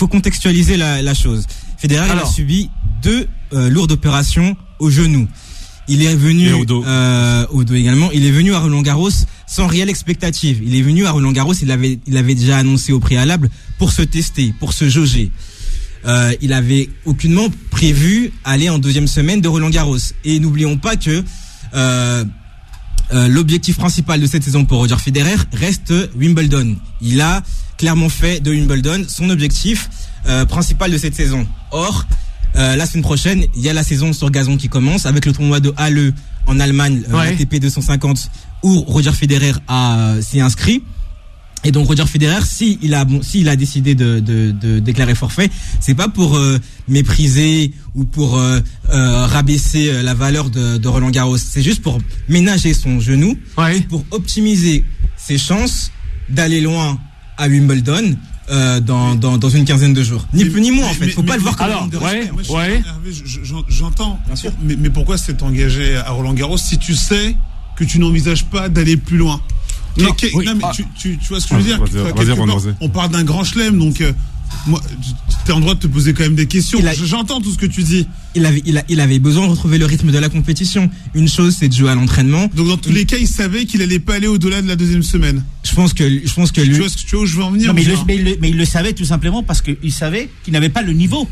contextualiser la chose. Federer il a subi 2 lourdes opérations au genou. Il est venu au dos également. Il est venu à Roland-Garros sans réelle expectative. Il est venu à Roland-Garros. Il avait déjà annoncé au préalable pour se tester, pour se jauger. Il avait aucunement prévu aller en 2e semaine de Roland-Garros. Et n'oublions pas que l'objectif principal de cette saison pour Roger Federer reste Wimbledon. Il a clairement fait de Wimbledon son objectif principal de cette saison. Or, la semaine prochaine, il y a la saison sur gazon qui commence avec le tournoi de Halle en Allemagne, l'ATP 250, où Roger Federer s'y inscrit. Et donc Roger Federer, s'il a décidé de déclarer forfait, c'est pas pour mépriser ou pour rabaisser la valeur de Roland Garros. C'est juste pour ménager son genou, pour optimiser ses chances d'aller loin à Wimbledon. Dans une quinzaine de jours. Ni plus ni moins, en fait. Faut pas le voir comme un de respect. Hervé, j'entends. Bien sûr. Mais pourquoi s'être engagé à Roland-Garros si tu sais que tu n'envisages pas d'aller plus loin? Tu vois ce que je veux dire? On parle d'un grand chelem, donc moi, t'es en droit de te poser quand même des questions. J'entends tout ce que tu dis. Il avait besoin de retrouver le rythme de la compétition. Une chose, c'est de jouer à l'entraînement. Donc dans tous les cas, il savait qu'il allait pas aller au-delà de la 2e semaine. Je pense que lui. Tu vois où je veux en venir? Non, mais il le savait tout simplement parce qu'il savait qu'il n'avait pas le niveau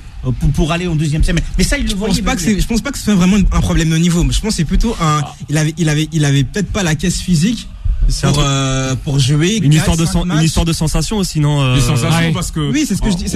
pour aller en 2e semaine. Mais ça, il le voyait. Je pense pas que ce soit vraiment un problème de niveau. Je pense que c'est plutôt il avait peut-être pas la caisse physique. Pour jouer une histoire de sensation aussi, non? Des sensations parce que oui, c'est ce que je dis.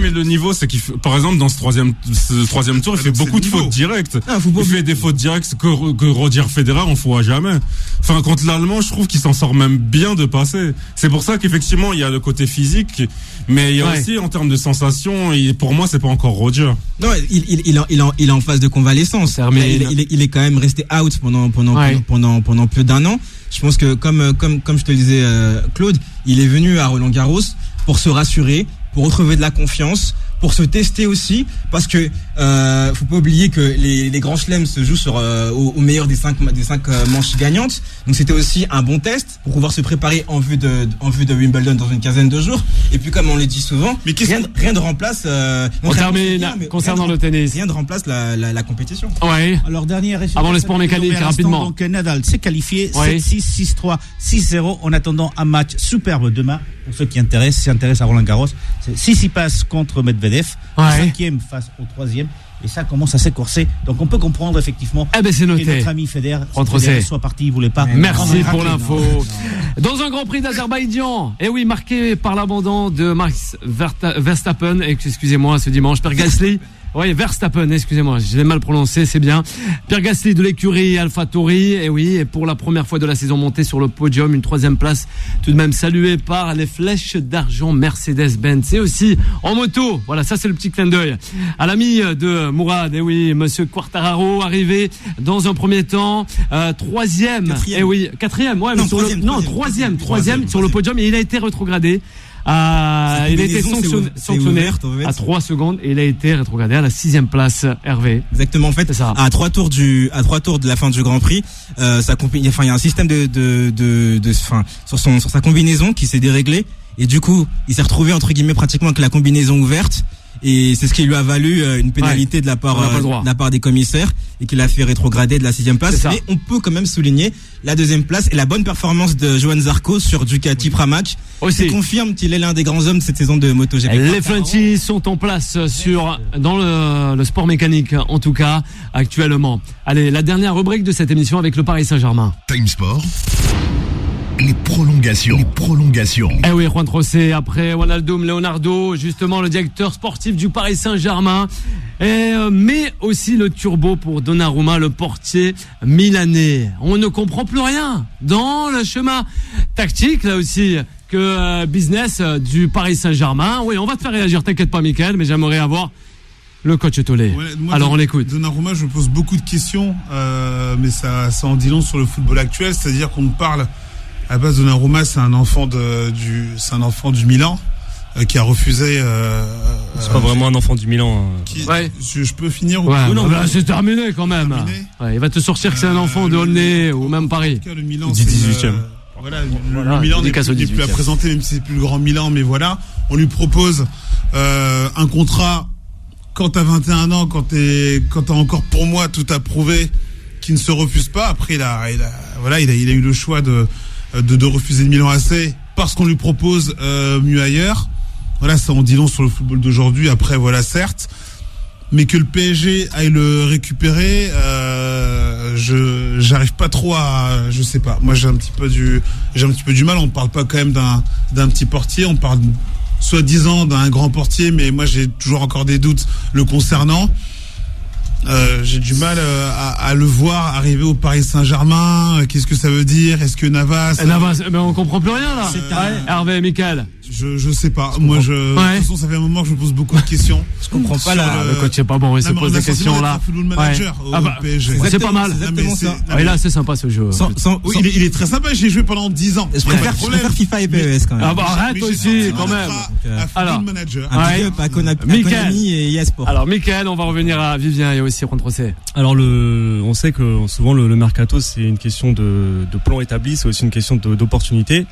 Mais le niveau, c'est qu'il par exemple dans ce troisième tour, il fait beaucoup de fautes directes. Il fait des fautes directes que Roger Federer en fera jamais. Enfin, contre l'Allemand, je trouve qu'il s'en sort même bien de passer. C'est pour ça qu'effectivement il y a le côté physique, mais il y a aussi en termes de sensations. Et pour moi, c'est pas encore Roger. Non, il est en phase de convalescence. Mais il est quand même resté out pendant plus d'1 an. Je pense que comme je te le disais, Claude, il est venu à Roland-Garros pour se rassurer, pour retrouver de la confiance, pour se tester aussi, parce que faut pas oublier que les grands chelems se jouent au meilleur des 5 manches gagnantes. Donc c'était aussi un bon test pour pouvoir se préparer en vue de Wimbledon dans une quinzaine de jours. Et puis comme on le dit souvent, rien ne remplace. On termine concernant le tennis. Rien ne remplace la compétition. Ouais. Alors dernier résultat. Avant le sport mécanique, rapidement. Donc Nadal s'est qualifié 7-6, 6-3, 6-0 en attendant un match superbe demain pour ceux qui s'intéressent à Roland-Garros. C'est Tsitsipas contre Medvedev, 5e face au 3e. Et ça commence à s'écorcer. Donc on peut comprendre effectivement c'est noté. Que notre ami Federer soit parti, il voulait pas. Merci pour l'info. Dans un Grand Prix d'Azerbaïdjan, marqué par l'abandon de Max Verstappen, excusez-moi, ce dimanche, Pierre Gasly. Verstappen, excusez-moi, je l'ai mal prononcé, c'est bien. Pierre Gasly de l'écurie AlphaTauri, et pour la première fois de la saison montée sur le podium, une 3e place tout de même saluée par les flèches d'argent Mercedes-Benz. Et aussi en moto, voilà, ça c'est le petit clin d'œil à l'ami de Mourad, monsieur Quartararo, arrivé dans un premier temps, 3e, 4e, troisième sur le podium, et il a été rétrogradé. Il a été sanctionné à 3 secondes et il a été rétrogradé à la 6e place, Hervé. Exactement, en fait, à 3 tours de la fin du Grand Prix, il y a un système sur sa combinaison qui s'est déréglé et du coup, il s'est retrouvé entre guillemets pratiquement avec la combinaison ouverte Et c'est ce qui lui a valu une pénalité de la part des commissaires et qui l'a fait rétrograder de la 6e place. Mais on peut quand même souligner la 2e place et la bonne performance de Johan Zarco sur Ducati Pramac. Qui confirme qu'il est l'un des grands hommes de cette saison de MotoGP. Les Frenchies sont en place dans le sport mécanique, en tout cas, actuellement. Allez, la dernière rubrique de cette émission avec le Paris Saint-Germain. Time Sport. Les prolongations. Eh oui, Juan José, après Wijnaldum, Leonardo, justement le directeur sportif du Paris Saint-Germain, mais aussi le turbo pour Donnarumma, le portier milanais. On ne comprend plus rien dans le schéma tactique, là aussi, que business du Paris Saint-Germain. Oui, on va te faire réagir, t'inquiète pas, Mickaël, mais j'aimerais avoir le coach Tollet. Alors on l'écoute. Donnarumma, je me pose beaucoup de questions, mais ça en dit long sur le football actuel, c'est-à-dire qu'on me parle. À la base, Donnarumma, c'est un enfant du Milan qui a refusé. C'est pas vraiment un enfant du Milan. Je peux finir ou pas? Non, c'est terminé quand même. Il va te sortir que c'est un enfant de Aulnay ou même Paris. Le Milan, du 18e. Le Milan n'est plus à présenter, même si c'est plus le grand Milan, mais voilà, on lui propose un contrat quand t'as 21 ans, quand t'as encore pour moi tout à prouver, qui ne se refuse pas. Après, il a eu le choix de refuser le Milan AC parce qu'on lui propose mieux ailleurs. Voilà, ça en dit long sur le football d'aujourd'hui. Après, voilà, certes, mais que le PSG aille le récupérer, j'arrive pas trop à, je sais pas. Moi, j'ai un petit peu du mal. On parle pas quand même d'un petit portier. On parle soi-disant d'un grand portier, mais moi, j'ai toujours encore des doutes le concernant. J'ai du mal à le voir arriver au Paris Saint-Germain. Qu'est-ce que ça veut dire? Est-ce que Navas... mais on comprend plus rien là. Hervé, Mickaël. Je sais pas. Moi, de toute façon, ça fait un moment que je me pose beaucoup de questions. Je comprends pas là. Le coach, c'est pas bon. Il se pose des questions là. PSG. C'est pas mal. Et là, c'est sympa ce jeu. Il est très sympa. J'ai joué pendant 10 ans. Je préfère FIFA et PES quand même. Arrête aussi quand même. Alors, manager. Konami et eSport. Alors, Mickaël, on va revenir à Vivien et aussi Juan José. Alors on sait que souvent le mercato c'est une question de plan établi, c'est aussi une question d'opportunité.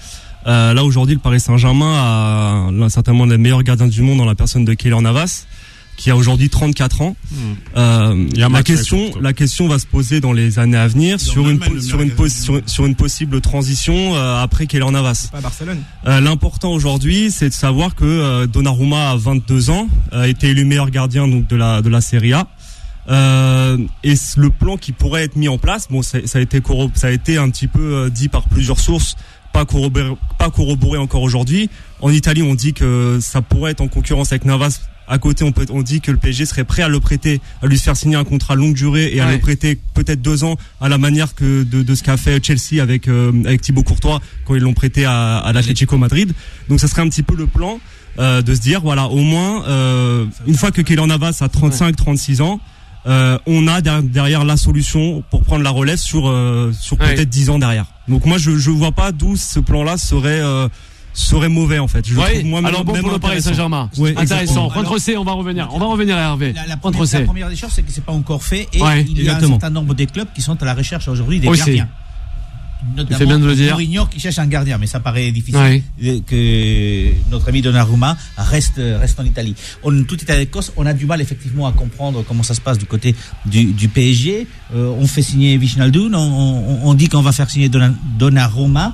Là aujourd'hui le Paris Saint-Germain a l'un certainement des meilleurs gardiens du monde dans la personne de Keylor Navas, qui a aujourd'hui 34 ans. La question va se poser dans les années à venir sur une possible transition après Keylor Navas. Pas Barcelone. L'important aujourd'hui, c'est de savoir que Donnarumma a 22 ans, a été élu meilleur gardien donc de la Serie A. Et le plan qui pourrait être mis en place, bon, ça a été un petit peu dit par plusieurs sources, pas corroboré encore aujourd'hui. En Italie, on dit que ça pourrait être en concurrence avec Navas. À côté, on dit que le PSG serait prêt à le prêter, à lui faire signer un contrat longue durée et à le prêter peut-être 2 ans, à la manière de ce qu'a fait Chelsea avec Thibaut Courtois quand ils l'ont prêté à l'Atlético Madrid. Donc ça serait un petit peu le plan de se dire voilà, au moins une fois que Keylor Navas a 35-36 ans, on a derrière la solution pour prendre la relève sur peut-être 10 ans derrière. Donc moi je vois pas d'où ce plan-là serait mauvais en fait. Alors bon pour le Paris Saint-Germain. Intéressant. Juan José, on va revenir à Hervé. La première des choses, c'est que c'est pas encore fait et il y a un certain nombre des clubs qui sont à la recherche aujourd'hui des gardiens. Notamment c'est bien de le dire. Mourinho qui cherche un gardien, mais ça paraît difficile que notre ami Donnarumma reste en Italie. Tout état de cause, on a du mal effectivement à comprendre comment ça se passe du côté du PSG. On fait signer Wijnaldum, on dit qu'on va faire signer Donnarumma.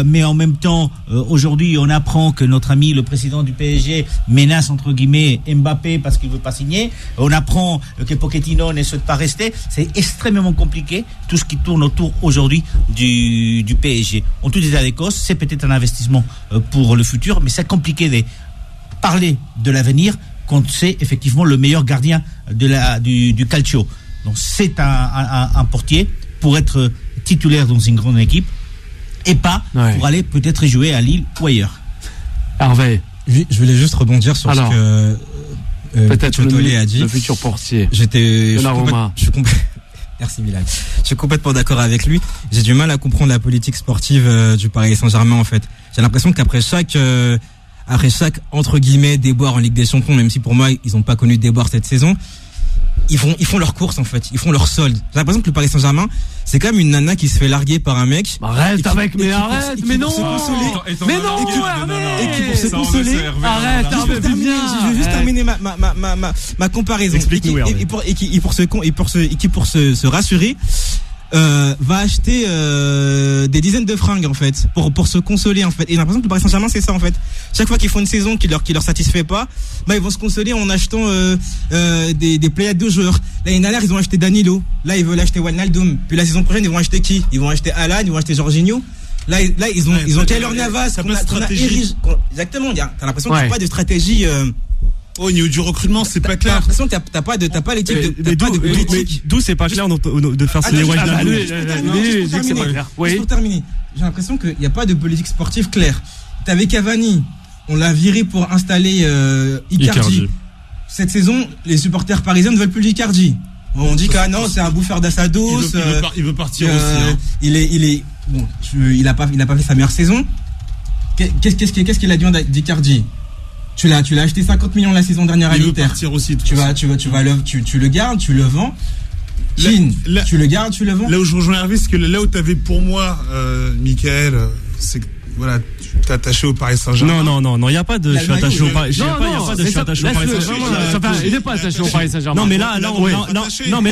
Mais en même temps, aujourd'hui, on apprend que notre ami, le président du PSG, menace entre guillemets Mbappé parce qu'il veut pas signer. On apprend que Pochettino ne souhaite pas rester. C'est extrêmement compliqué tout ce qui tourne autour aujourd'hui du PSG. En tout état de cause, c'est peut-être un investissement pour le futur, mais c'est compliqué de parler de l'avenir quand c'est effectivement le meilleur gardien du calcio. Donc c'est un portier pour être titulaire dans une grande équipe. Et pas pour aller peut-être jouer à Lille ou ailleurs. Hervé. Je voulais juste rebondir sur ce que peut-être Tollet a dit. Le futur portier. Merci Milan. Je suis complètement d'accord avec lui. J'ai du mal à comprendre la politique sportive du Paris Saint-Germain en fait. J'ai l'impression qu'après chaque entre guillemets déboire en Ligue des Champions, même si pour moi ils n'ont pas connu de déboire cette saison, ils font leur course en fait, ils font leur solde. J'ai l'impression que le Paris Saint-Germain, c'est comme une nana qui se fait larguer par un mec. Arrête, mais non, et qui pour se consoler. Arrête, Je veux juste terminer ma comparaison. Explique-nous, Hervé. Et pour se rassurer, va acheter des dizaines de fringues en fait pour se consoler en fait. Et j'ai l'impression que le Paris Saint-Germain c'est ça en fait. Chaque fois qu'ils font une saison qui leur satisfait pas, bah ils vont se consoler en achetant des pléiades de joueurs. L'année dernière ils ont acheté Danilo, là ils veulent acheter Wijnaldum. Puis la saison prochaine ils vont acheter qui? Ils vont acheter Alan, ils vont acheter Jorginho. Là ils ont Keylor Navas qu'on a érigé. Exactement, t'as l'impression qu'il n'y a pas de stratégie. Au niveau du recrutement, c'est pas clair. T'as l'impression que t'as pas l'équipe de politique. D'où c'est pas clair de faire ces Wijnaldum. Juste pour terminer, j'ai l'impression qu'il n'y a pas de politique sportive claire. T'avais Cavani, on l'a viré pour installer Icardi. Cette saison, les supporters parisiens ne veulent plus d'Icardi. On dit que non, c'est un bouffeur d'assados. Il veut partir aussi. Il a pas fait sa meilleure saison. Qu'est-ce qu'il a dit d'Icardi? Tu l'as acheté 50 millions la saison dernière à l'Inter. Il veut partir aussi. Tu le gardes, tu le vends. Tu le gardes, tu le vends. Là où je rejoins Hervé, c'est que là où t'avais pour moi, Michael, c'est que voilà, tu t'es attaché au Paris Saint-Germain. Non, il y a pas de je suis attaché au Paris. Il y a pas de je suis attaché au Paris Saint-Germain. Il n'est pas attaché au Paris Saint-Germain. Non, mais là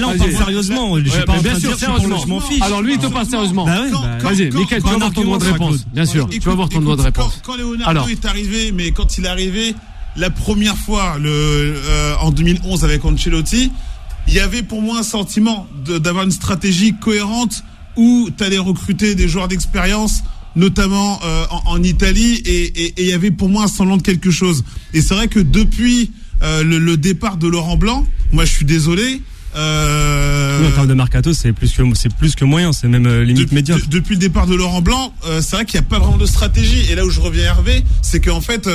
on parle sérieusement. Je suis pas en train de dire je m'en fiche. Alors lui il te parle sérieusement. Vas-y, Michael, tu vas avoir ton droit de réponse. Bien sûr, tu vas avoir ton droit de réponse. Quand Leonardo est arrivé, mais quand il est arrivé la première fois en 2011 avec Ancelotti, il y avait pour moi un sentiment d'avoir une stratégie cohérente où tu allais recruter des joueurs d'expérience, notamment en Italie, et il y avait pour moi un semblant de quelque chose. Et c'est vrai que depuis le départ de Laurent Blanc, moi je suis désolé. En termes de mercato, c'est plus que moyen, c'est même limite médiocre. Depuis le départ de Laurent Blanc, c'est vrai qu'il n'y a pas vraiment de stratégie. Et là où je reviens à Hervé, c'est qu'en fait,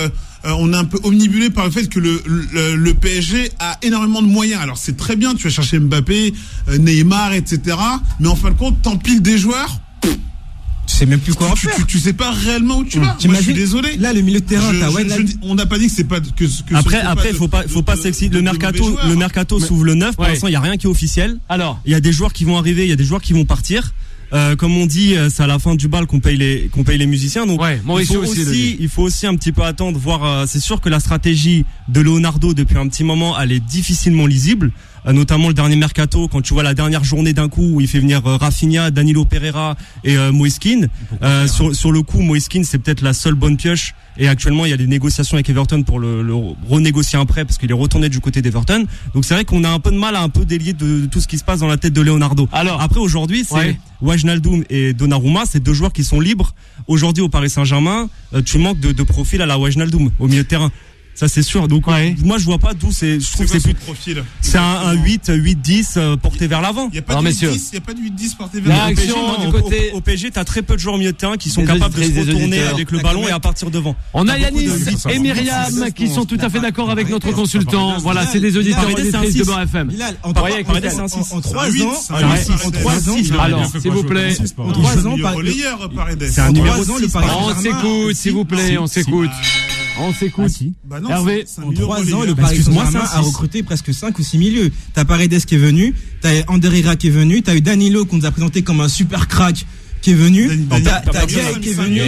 on est un peu omnibulé par le fait que le PSG a énormément de moyens. Alors c'est très bien, tu vas chercher Mbappé, Neymar, etc. Mais en fin de compte, t'empiles des joueurs. Tu sais même plus quoi en faire. Tu sais pas réellement où tu vas. Moi, je suis désolé. Là, le milieu de terrain, on n'a pas dit que c'est pas que après, faut pas s'exciter. Le mercato s'ouvre le 9. Pour l'instant, il y a rien qui est officiel. Alors, il y a des joueurs qui vont arriver, il y a des joueurs qui vont partir. Comme on dit, c'est à la fin du bal qu'on paye les musiciens. Donc, il faut aussi un petit peu attendre, voir. C'est sûr que la stratégie de Leonardo depuis un petit moment, elle est difficilement lisible. Notamment le dernier mercato, quand tu vois la dernière journée d'un coup où il fait venir Rafinha, Danilo Pereira et Moise Kean. Sur le coup, Moise Kean, c'est peut-être la seule bonne pioche. Et actuellement, il y a des négociations avec Everton pour le renégocier un prêt parce qu'il est retourné du côté d'Everton. Donc c'est vrai qu'on a un peu de mal à un peu délier de tout ce qui se passe dans la tête de Leonardo. Alors après, aujourd'hui, c'est Wijnaldum et Donnarumma, c'est deux joueurs qui sont libres. Aujourd'hui, au Paris Saint-Germain, tu manques de profil à la Wijnaldum au milieu de terrain. Ça c'est sûr. Donc moi je vois pas d'où c'est. Je trouve que c'est profil. C'est un 8-10 porté vers l'avant. Il y a pas de 8-10 porté vers l'avant. L'action du côté au PSG, t'as très peu de joueurs au milieu de terrain qui sont capables de se retourner avec le ballon et à partir devant. On a Yanis et Myriam qui sont tout à fait d'accord avec notre consultant. Voilà, c'est des auditeurs et auditrices de Beurre FM. En 3 ans, alors s'il vous plaît, en 3 ans, c'est un numéro 6. On s'écoute, s'il vous plaît, on s'écoute. On s'écoute. Hervé, en 3 ans, le Paris Saint-Germain a recruté presque 5 ou 6 milieux. T'as Paredes qui est venu, t'as Anderera qui est venu, t'as eu Danilo qu'on nous a présenté comme un super crack qui est venu, t'as Gay qui est venu,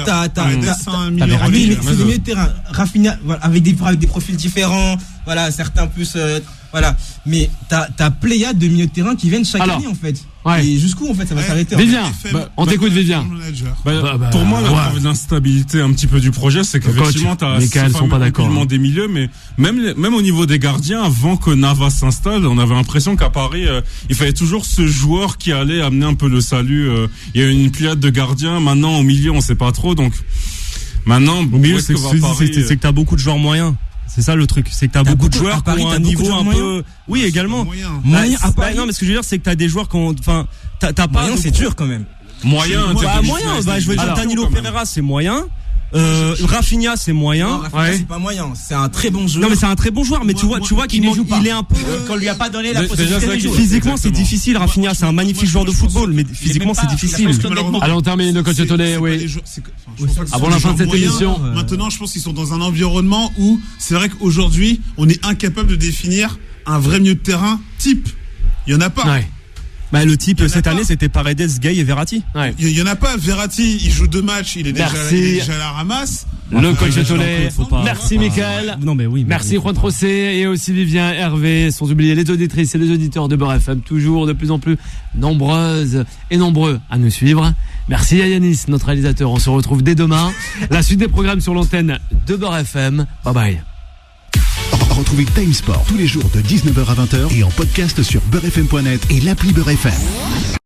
t'as le milieu de terrain, Rafinha, avec des profils différents, voilà, certains plus, voilà. Mais t'as pléiade de milieu de terrain qui viennent chaque année en fait. Et jusqu'où en fait ça va s'arrêter? Vivien, on t'écoute Vivien. Pour moi, l'instabilité un petit peu du projet, c'est qu'effectivement t'as des milieux, mais même au niveau des gardiens, avant que Navas s'installe, on avait l'impression qu'à Paris, il fallait toujours ce joueur qui allait amener un peu le salut. Il y a une pliade de gardiens. Maintenant au milieu, on sait pas trop. Donc maintenant, au milieu, c'est que t'as beaucoup de joueurs moyens. C'est ça le truc, c'est que t'as beaucoup de joueurs qui ont un niveau un peu. Oui, également. Moyen à Paris. Non, mais ce que je veux dire, c'est que t'as des joueurs qui ont. Enfin, t'as pas. Moyen, c'est dur quand même. Moyen. Je veux dire, Danilo Pereira, c'est moyen. Rafinha, c'est moyen. Rafinha, c'est pas moyen. C'est un très bon joueur. Non, mais c'est un très bon joueur, mais tu vois qu'il manque. Il est un peu. Qu'on lui a pas donné la possibilité de jouer. Physiquement, c'est difficile. Rafinha, c'est un magnifique joueur de football, mais physiquement, c'est difficile. Allez, on termine le coach Tollet, oui. Avant la fin de cette émission. Maintenant, je pense qu'ils sont dans un environnement où c'est vrai qu'aujourd'hui, on est incapable de définir un vrai milieu de terrain type. Il y en a pas. Bah, le type cette année, c'était Paredes, Gay et Verratti. Il y en a pas. Verratti, il joue 2 matchs, il est déjà à la ramasse. le coach de Tollet. Merci Mickaël. Non mais oui. Merci Juan Trocé et aussi Vivien, Hervé, sans oublier les auditrices et les auditeurs de Beurre FM, toujours de plus en plus nombreuses et nombreux à nous suivre. Merci à Yanis, notre réalisateur. On se retrouve dès demain. La suite des programmes sur l'antenne de Beurre FM. Bye bye. Retrouvez Time Sport tous les jours de 19h à 20h et en podcast sur beurrefm.net et l'appli Beurre FM.